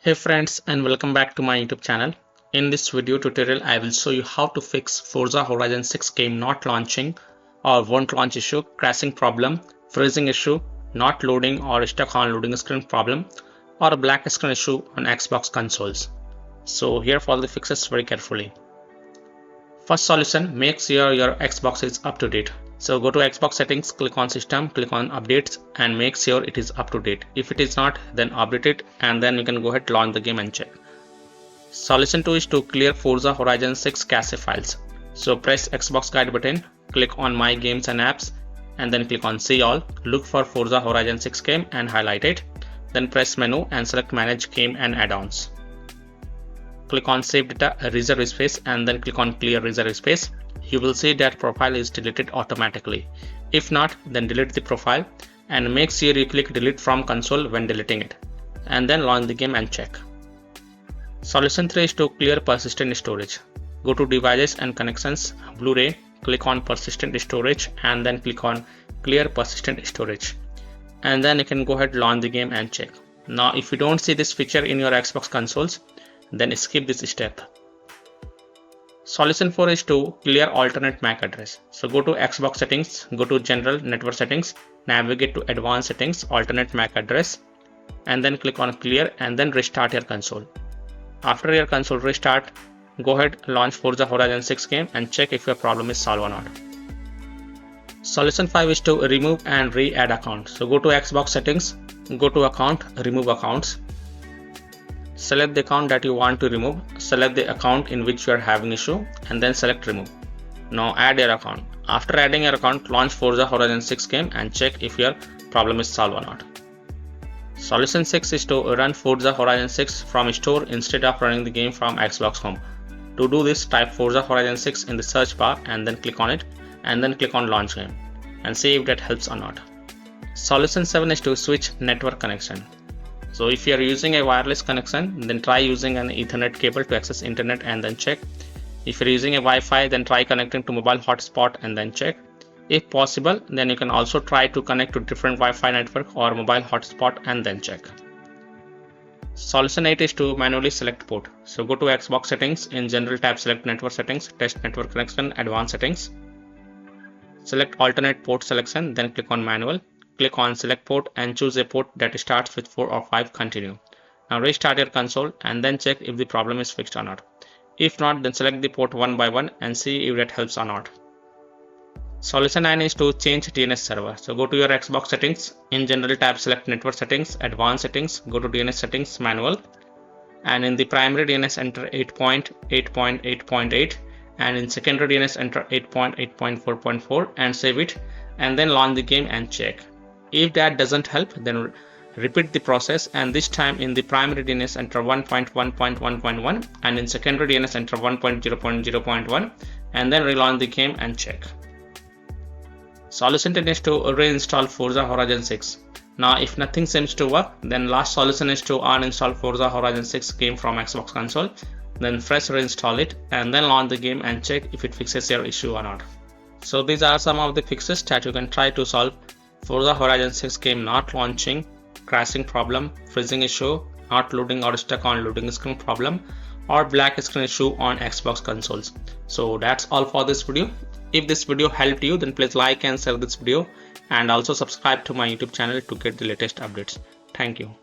Hey friends, and welcome back to my YouTube channel. In this video tutorial I will show you how to fix Forza Horizon 6 game not launching or won't launch issue, crashing problem, freezing issue, not loading or stuck on loading screen problem, or a black screen issue on Xbox consoles. So here follow the fixes very carefully. First solution, make sure your Xbox is up to date. So go to Xbox settings, click on system, click on updates and make sure it is up to date. If it is not, then update it and then you can go ahead, launch the game and check. Solution 2 is to clear Forza Horizon 6 cache files. So press Xbox guide button, click on my games and apps and then click on see all, look for Forza Horizon 6 game and highlight it. Then press menu and select manage game and add-ons. Click on save data reserve space and then click on clear reserve space. You will see that profile is deleted automatically. If not, then delete the profile and make sure you click delete from console when deleting it and then launch the game and check. Solution 3 is to clear persistent storage. Go to devices and connections, Blu-ray, click on persistent storage and then click on clear persistent storage and then you can go ahead, launch the game and check. Now if you don't see this feature in your Xbox consoles, then skip this step. Solution 4 is to clear alternate MAC address. So go to Xbox settings, go to general network settings, navigate to advanced settings, alternate MAC address and then click on clear and then restart your console. After your console restart, go ahead, launch Forza Horizon 6 game and check if your problem is solved or not. Solution 5 is to remove and re-add account. So go to Xbox settings, go to account, remove accounts. Select the account that you want to remove, select the account in which you are having issue and then select remove. Now add your account. After adding your account, launch Forza Horizon 6 game and check if your problem is solved or not. Solution 6 is to run Forza Horizon 6 from store instead of running the game from Xbox Home. To do this, type Forza Horizon 6 in the search bar and then click on it and then click on launch game and see if that helps or not. Solution 7 is to switch network connection. So if you are using a wireless connection, then try using an Ethernet cable to access internet and then check. If you're using a Wi-Fi, then try connecting to mobile hotspot and then check. If possible, then you can also try to connect to different Wi-Fi network or mobile hotspot and then check. Solution 8 is to manually select port. So go to Xbox settings, in general tab select network settings, test network connection, advanced settings. Select alternate port selection, then click on manual. Click on select port and choose a port that starts with 4 or 5, continue. Now restart your console and then check if the problem is fixed or not. If not, then select the port one by one and see if that helps or not. Solution 9 is to change DNS server. So go to your Xbox settings, in general tab select network settings, advanced settings, go to DNS settings, manual, and in the primary DNS enter 8.8.8.8 and in secondary DNS enter 8.8.4.4 and save it and then launch the game and check. If that doesn't help, then repeat the process and this time in the primary DNS enter 1.1.1.1 and in secondary DNS enter 1.0.0.1 and then relaunch the game and check. Solution 10 is to reinstall Forza Horizon 6. Now if nothing seems to work, then last solution is to uninstall Forza Horizon 6 game from Xbox console, then fresh reinstall it and then launch the game and check if it fixes your issue or not. So these are some of the fixes that you can try to solve Forza Horizon 6 game not launching, crashing problem, freezing issue, not loading or stuck on loading screen problem, or black screen issue on Xbox consoles. So that's all for this video. If this video helped you, then please like and share this video and also subscribe to my YouTube channel to get the latest updates. Thank you.